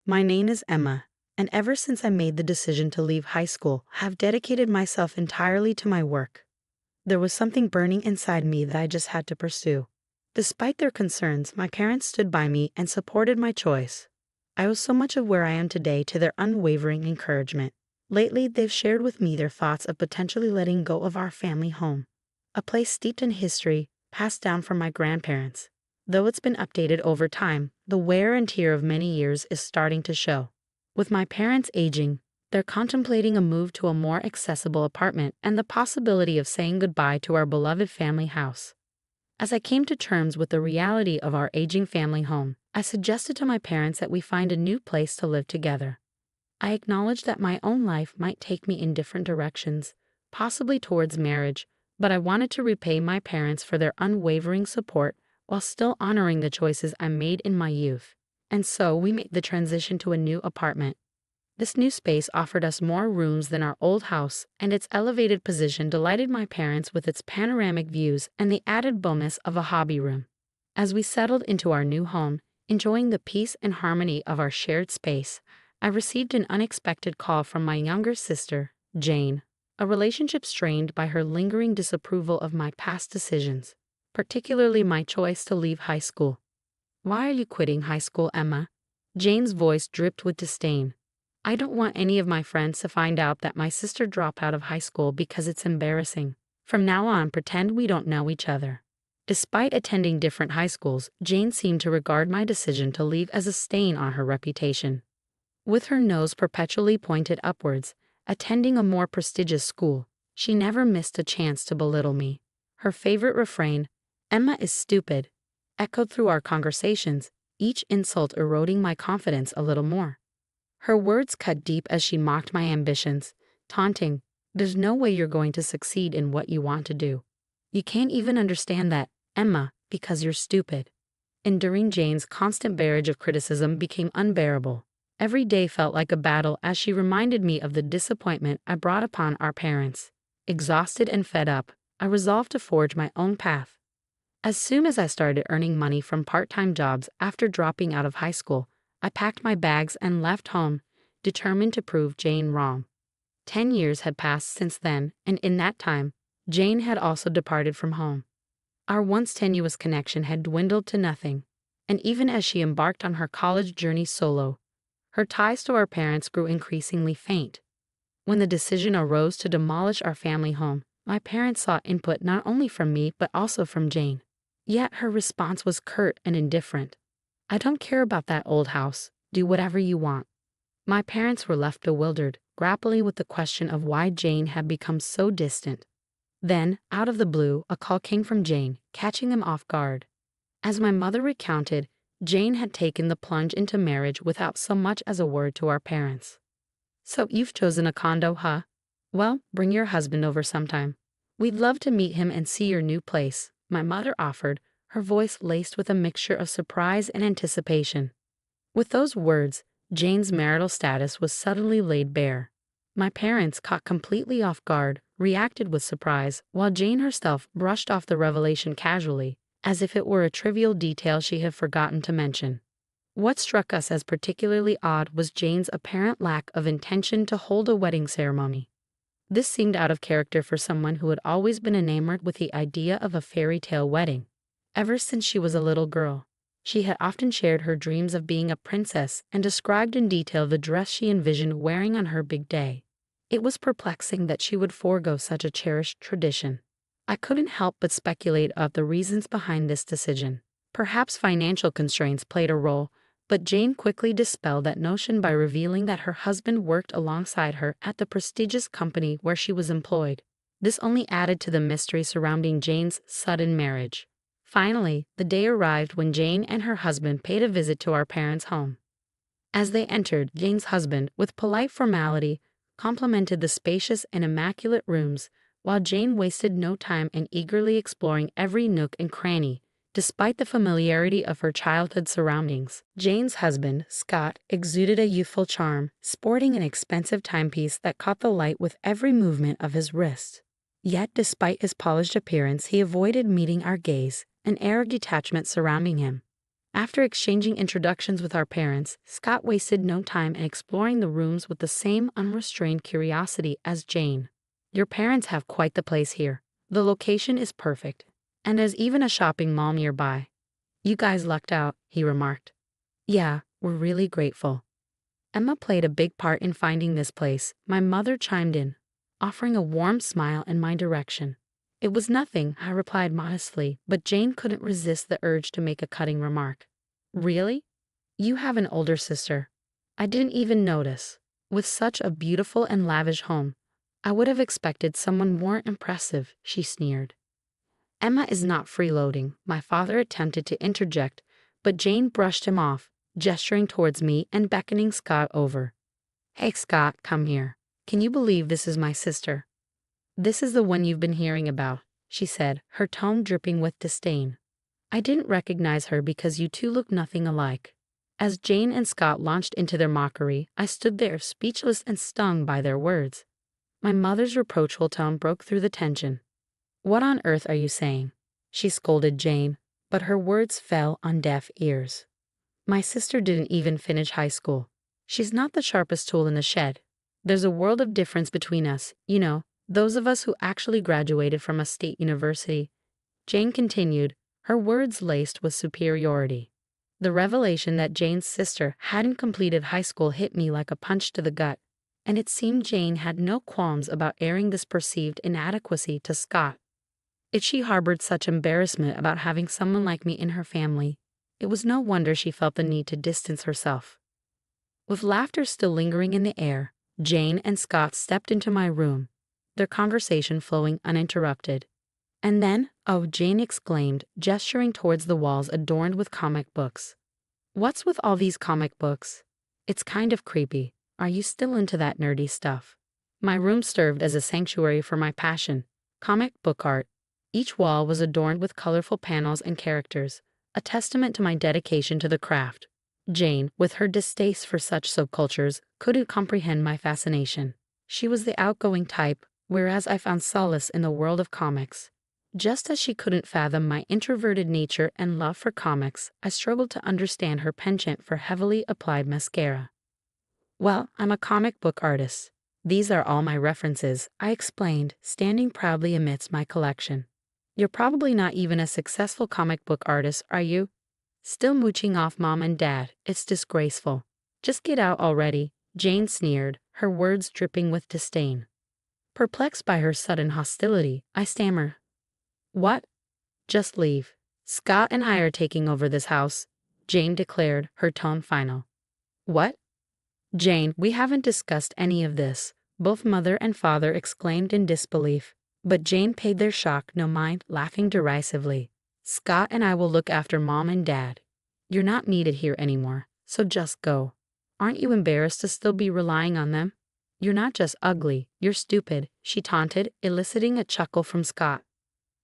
My name is Emma, and ever since I made the decision to leave high school, I have dedicated myself entirely to my work. There was something burning inside me that I just had to pursue. Despite their concerns, my parents stood by me and supported my choice. I owe so much of where I am today to their unwavering encouragement. Lately, they've shared with me their thoughts of potentially letting go of our family home, a place steeped in history passed down from my grandparents. Though it's been updated over time, the wear and tear of many years is starting to show. With my parents aging, they're contemplating a move to a more accessible apartment and the possibility of saying goodbye to our beloved family house. As I came to terms with the reality of our aging family home, I suggested to my parents that we find a new place to live together. I acknowledged that my own life might take me in different directions, possibly towards marriage, but I wanted to repay my parents for their unwavering support while still honoring the choices I made in my youth. And so we made the transition to a new apartment. This new space offered us more rooms than our old house, and its elevated position delighted my parents with its panoramic views and the added bonus of a hobby room. As we settled into our new home, enjoying the peace and harmony of our shared space, I received an unexpected call from my younger sister, Jane, a relationship strained by her lingering disapproval of my past decisions, particularly my choice to leave high school. "Why are you quitting high school, Emma?" Jane's voice dripped with disdain. "I don't want any of my friends to find out that my sister dropped out of high school because it's embarrassing. From now on, pretend we don't know each other." Despite attending different high schools, Jane seemed to regard my decision to leave as a stain on her reputation. With her nose perpetually pointed upwards, attending a more prestigious school, she never missed a chance to belittle me. Her favorite refrain, "Emma is stupid," echoed through our conversations, each insult eroding my confidence a little more. Her words cut deep as she mocked my ambitions, taunting, "There's no way you're going to succeed in what you want to do. You can't even understand that, Emma, because you're stupid." Enduring Jane's constant barrage of criticism became unbearable. Every day felt like a battle as she reminded me of the disappointment I brought upon our parents. Exhausted and fed up, I resolved to forge my own path. As soon as I started earning money from part-time jobs after dropping out of high school, I packed my bags and left home, determined to prove Jane wrong. 10 years had passed since then, and in that time, Jane had also departed from home. Our once tenuous connection had dwindled to nothing, and even as she embarked on her college journey solo, her ties to our parents grew increasingly faint. When the decision arose to demolish our family home, my parents sought input not only from me but also from Jane. Yet her response was curt and indifferent. "I don't care about that old house. Do whatever you want." My parents were left bewildered, grappling with the question of why Jane had become so distant. Then, out of the blue, a call came from Jane, catching them off guard. As my mother recounted, Jane had taken the plunge into marriage without so much as a word to our parents. "So you've chosen a condo, huh? Well, bring your husband over sometime. We'd love to meet him and see your new place," my mother offered, her voice laced with a mixture of surprise and anticipation. With those words, Jane's marital status was suddenly laid bare. My parents, caught completely off guard, reacted with surprise, while Jane herself brushed off the revelation casually, as if it were a trivial detail she had forgotten to mention. What struck us as particularly odd was Jane's apparent lack of intention to hold a wedding ceremony. This seemed out of character for someone who had always been enamored with the idea of a fairy tale wedding. Ever since she was a little girl, she had often shared her dreams of being a princess and described in detail the dress she envisioned wearing on her big day. It was perplexing that she would forego such a cherished tradition. I couldn't help but speculate about the reasons behind this decision. Perhaps financial constraints played a role, but Jane quickly dispelled that notion by revealing that her husband worked alongside her at the prestigious company where she was employed. This only added to the mystery surrounding Jane's sudden marriage. Finally, the day arrived when Jane and her husband paid a visit to our parents' home. As they entered, Jane's husband, with polite formality, complimented the spacious and immaculate rooms, while Jane wasted no time in eagerly exploring every nook and cranny. Despite the familiarity of her childhood surroundings, Jane's husband, Scott, exuded a youthful charm, sporting an expensive timepiece that caught the light with every movement of his wrist. Yet, despite his polished appearance, he avoided meeting our gaze, an air of detachment surrounding him. After exchanging introductions with our parents, Scott wasted no time in exploring the rooms with the same unrestrained curiosity as Jane. Your parents have quite the place here. The location is perfect, and there's even a shopping mall nearby. You guys lucked out, he remarked. Yeah, we're really grateful. Emma played a big part in finding this place, my mother chimed in, offering a warm smile in my direction. It was nothing, I replied modestly, but Jane couldn't resist the urge to make a cutting remark. Really? You have an older sister. I didn't even notice. With such a beautiful and lavish home, I would have expected someone more impressive, she sneered. Emma is not freeloading, my father attempted to interject, but Jane brushed him off, gesturing towards me and beckoning Scott over. Hey Scott, come here. Can you believe this is my sister? This is the one you've been hearing about, she said, her tone dripping with disdain. I didn't recognize her because you two look nothing alike. As Jane and Scott launched into their mockery, I stood there speechless and stung by their words. My mother's reproachful tone broke through the tension. What on earth are you saying? She scolded Jane, but her words fell on deaf ears. My sister didn't even finish high school. She's not the sharpest tool in the shed. There's a world of difference between us, you know, those of us who actually graduated from a state university. Jane continued, her words laced with superiority. The revelation that Jane's sister hadn't completed high school hit me like a punch to the gut, and it seemed Jane had no qualms about airing this perceived inadequacy to Scott. If she harbored such embarrassment about having someone like me in her family, it was no wonder she felt the need to distance herself. With laughter still lingering in the air, Jane and Scott stepped into my room, their conversation flowing uninterrupted. And then, oh, Jane exclaimed, gesturing towards the walls adorned with comic books. What's with all these comic books? It's kind of creepy. Are you still into that nerdy stuff? My room served as a sanctuary for my passion, comic book art. Each wall was adorned with colorful panels and characters, a testament to my dedication to the craft. Jane, with her distaste for such subcultures, couldn't comprehend my fascination. She was the outgoing type, whereas I found solace in the world of comics. Just as she couldn't fathom my introverted nature and love for comics, I struggled to understand her penchant for heavily applied mascara. Well, I'm a comic book artist. These are all my references, I explained, standing proudly amidst my collection. You're probably not even a successful comic book artist, are you? Still mooching off mom and dad, it's disgraceful. Just get out already, Jane sneered, her words dripping with disdain. Perplexed by her sudden hostility, I stammered. What? Just leave. Scott and I are taking over this house, Jane declared, her tone final. What? Jane, we haven't discussed any of this, both mother and father exclaimed in disbelief. But Jane paid their shock no mind, laughing derisively. Scott and I will look after mom and dad. You're not needed here anymore, so just go. Aren't you embarrassed to still be relying on them? You're not just ugly, you're stupid, she taunted, eliciting a chuckle from Scott.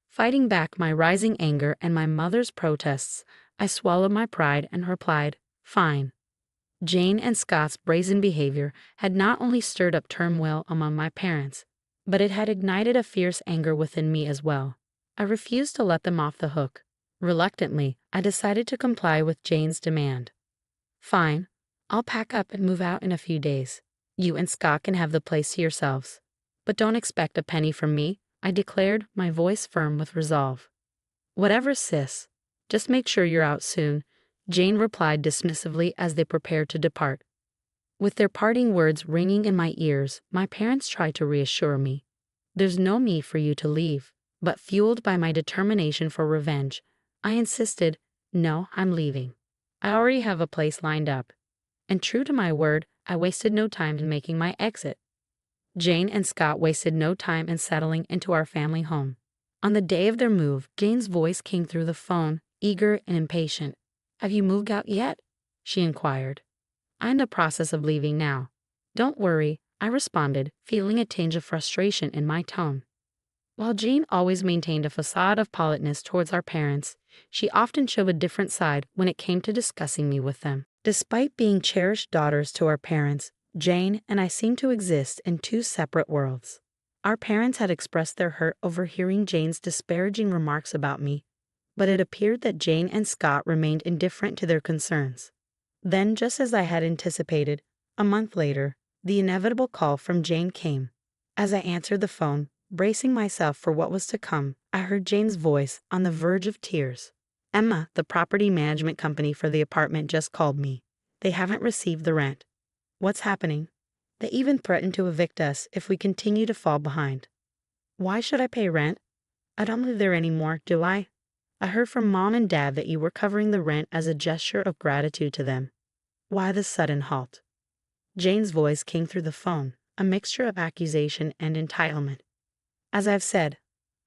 Fighting back my rising anger and my mother's protests, I swallowed my pride and replied, fine. Jane and Scott's brazen behavior had not only stirred up turmoil among my parents, but it had ignited a fierce anger within me as well. I refused to let them off the hook. Reluctantly, I decided to comply with Jane's demand. Fine, I'll pack up and move out in a few days. You and Scott can have the place to yourselves. But don't expect a penny from me, I declared, my voice firm with resolve. Whatever, sis. Just make sure you're out soon, Jane replied dismissively as they prepared to depart. With their parting words ringing in my ears, my parents tried to reassure me. There's no need for you to leave, but fueled by my determination for revenge, I insisted, no, I'm leaving. I already have a place lined up. And true to my word, I wasted no time in making my exit. Jane and Scott wasted no time in settling into our family home. On the day of their move, Jane's voice came through the phone, eager and impatient. Have you moved out yet? She inquired. I'm in the process of leaving now. Don't worry, I responded, feeling a tinge of frustration in my tone. While Jane always maintained a facade of politeness towards our parents, she often showed a different side when it came to discussing me with them. Despite being cherished daughters to our parents, Jane and I seemed to exist in two separate worlds. Our parents had expressed their hurt over hearing Jane's disparaging remarks about me, But it appeared that Jane and Scott remained indifferent to their concerns. Then, just as I had anticipated, a month later, the inevitable call from Jane came. As I answered the phone, bracing myself for what was to come, I heard Jane's voice on the verge of tears. "Emma, the property management company for the apartment just called me. They haven't received the rent." "What's happening?" "They even threatened to evict us if we continue to fall behind." "Why should I pay rent? I don't live there anymore, do I? I heard from Mom and Dad that you were covering the rent as a gesture of gratitude to them." Why the sudden halt? Jane's voice came through the phone, a mixture of accusation and entitlement. "As I've said,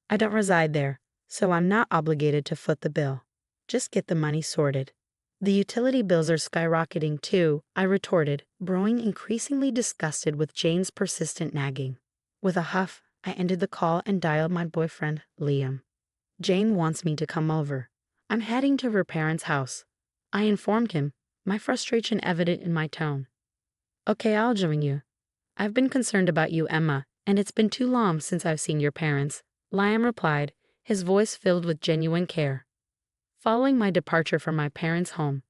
I don't reside there, so I'm not obligated to foot the bill. Just get the money sorted." "The utility bills are skyrocketing too," I retorted, growing increasingly disgusted with Jane's persistent nagging. With a huff, I ended the call and dialed my boyfriend, Liam. "Jane wants me to come over. I'm heading to her parents' house." I informed him, my frustration evident in my tone. "Okay, I'll join you. I've been concerned about you, Emma, and it's been too long since I've seen your parents," Liam replied, his voice filled with genuine care. Following my departure from my parents' home,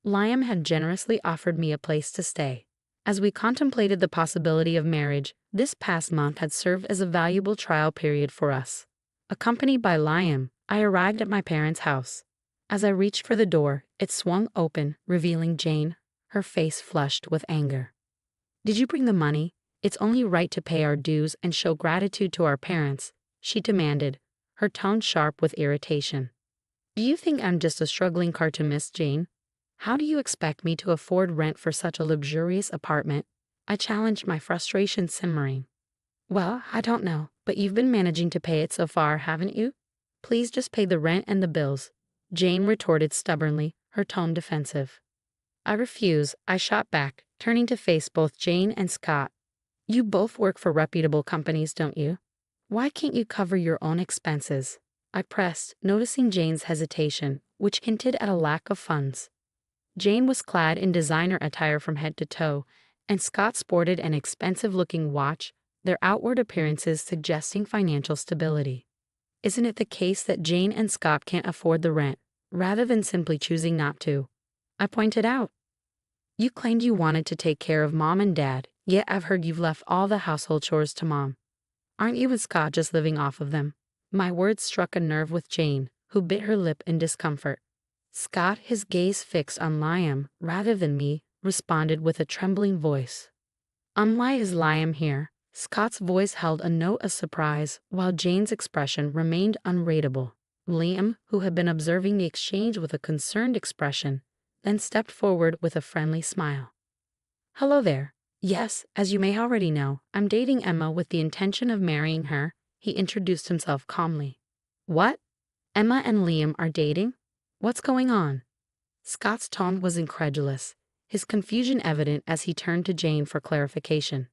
Liam had generously offered me a place to stay. As we contemplated the possibility of marriage, this past month had served as a valuable trial period for us. Accompanied by Liam, I arrived at my parents' house. As I reached for the door, it swung open, revealing Jane, her face flushed with anger. "Did you bring the money? It's only right to pay our dues and show gratitude to our parents," she demanded, her tone sharp with irritation. "Do you think I'm just a struggling cartoonist, Jane? How do you expect me to afford rent for such a luxurious apartment?" I challenged, my frustration simmering. "Well, I don't know, but you've been managing to pay it so far, haven't you? Please just pay the rent and the bills," Jane retorted stubbornly, her tone defensive. "I refuse," I shot back, turning to face both Jane and Scott. "You both work for reputable companies, don't you? Why can't you cover your own expenses?" I pressed, noticing Jane's hesitation, which hinted at a lack of funds. Jane was clad in designer attire from head to toe, and Scott sported an expensive-looking watch, their outward appearances suggesting financial stability. "Isn't it the case that Jane and Scott can't afford the rent, rather than simply choosing not to?" I pointed out. "You claimed you wanted to take care of Mom and Dad, yet I've heard you've left all the household chores to Mom. Aren't you and Scott just living off of them?" My words struck a nerve with Jane, who bit her lip in discomfort. Scott, his gaze fixed on Liam rather than me, responded with a trembling voice. "Why is Liam here?" Scott's voice held a note of surprise, while Jane's expression remained unreadable. Liam, who had been observing the exchange with a concerned expression, then stepped forward with a friendly smile. "Hello there. Yes, as you may already know, I'm dating Emma with the intention of marrying her," he introduced himself calmly. "What? Emma and Liam are dating? What's going on?" Scott's tone was incredulous, his confusion evident as he turned to Jane for clarification.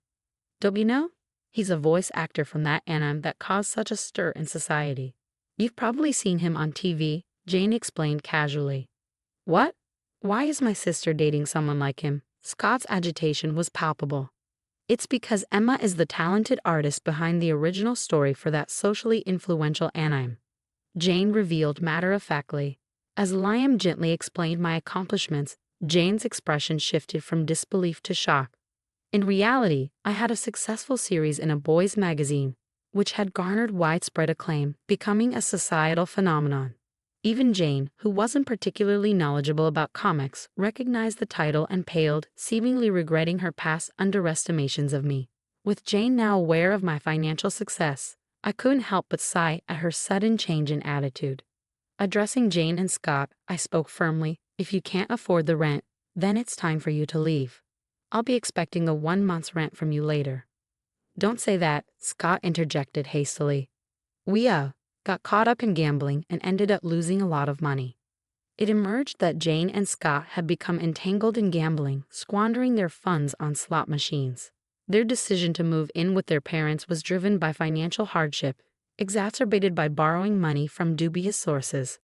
"Don't you know? He's a voice actor from that anime that caused such a stir in society. You've probably seen him on TV," Jane explained casually. "What? Why is my sister dating someone like him?" Scott's agitation was palpable. "It's because Emma is the talented artist behind the original story for that socially influential anime," Jane revealed matter-of-factly. As Liam gently explained my accomplishments, Jane's expression shifted from disbelief to shock. In reality, I had a successful series in a boys' magazine, which had garnered widespread acclaim, becoming a societal phenomenon. Even Jane, who wasn't particularly knowledgeable about comics, recognized the title and paled, seemingly regretting her past underestimations of me. With Jane now aware of my financial success, I couldn't help but sigh at her sudden change in attitude. Addressing Jane and Scott, I spoke firmly. "If you can't afford the rent, then it's time for you to leave. I'll be expecting a 1 month's rent from you later." "Don't say that," Scott interjected hastily. "We got caught up in gambling and ended up losing a lot of money." It emerged that Jane and Scott had become entangled in gambling, squandering their funds on slot machines. Their decision to move in with their parents was driven by financial hardship, exacerbated by borrowing money from dubious sources.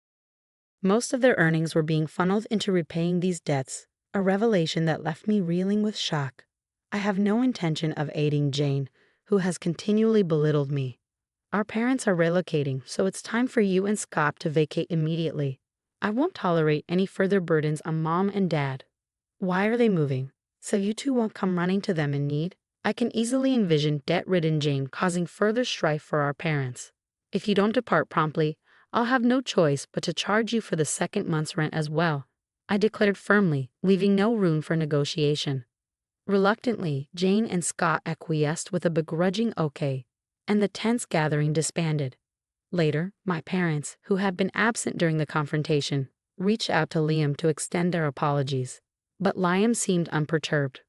Most of their earnings were being funneled into repaying these debts, a revelation that left me reeling with shock. I have no intention of aiding Jane, who has continually belittled me. Our parents are relocating, so it's time for you and Scott to vacate immediately. I won't tolerate any further burdens on Mom and Dad. Why are they moving? So you two won't come running to them in need? I can easily envision debt-ridden Jane causing further strife for our parents. If you don't depart promptly, I'll have no choice but to charge you for the second month's rent as well, I declared firmly, leaving no room for negotiation. Reluctantly, Jane and Scott acquiesced with a begrudging okay, and the tense gathering disbanded. Later, my parents, who had been absent during the confrontation, reached out to Liam to extend their apologies. But Liam seemed unperturbed.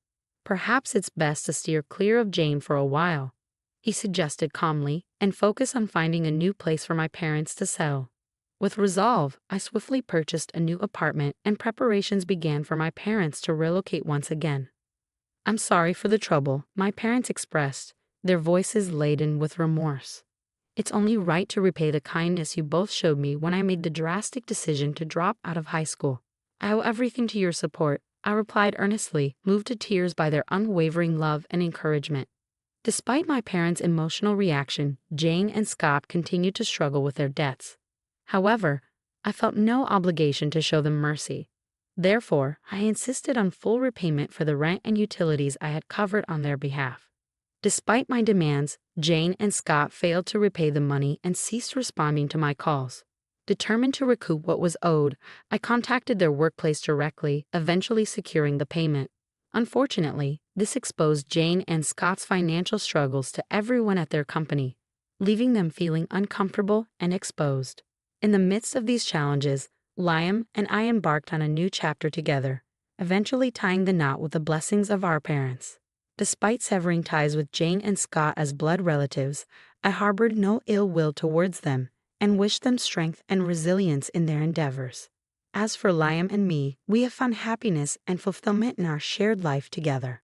Perhaps it's best to steer clear of Jane for a while, he suggested calmly, and focus on finding a new place for my parents to settle. With resolve, I swiftly purchased a new apartment and preparations began for my parents to relocate once again. I'm sorry for the trouble, my parents expressed, their voices laden with remorse. It's only right to repay the kindness you both showed me when I made the drastic decision to drop out of high school. I owe everything to your support, I replied earnestly, moved to tears by their unwavering love and encouragement. Despite my parents' emotional reaction, Jane and Scott continued to struggle with their debts. However, I felt no obligation to show them mercy. Therefore, I insisted on full repayment for the rent and utilities I had covered on their behalf. Despite my demands, Jane and Scott failed to repay the money and ceased responding to my calls. Determined to recoup what was owed, I contacted their workplace directly, eventually securing the payment. Unfortunately, this exposed Jane and Scott's financial struggles to everyone at their company, leaving them feeling uncomfortable and exposed. In the midst of these challenges, Liam and I embarked on a new chapter together, eventually tying the knot with the blessings of our parents. Despite severing ties with Jane and Scott as blood relatives, I harbored no ill will towards them and wished them strength and resilience in their endeavors. As for Liam and me, we have found happiness and fulfillment in our shared life together.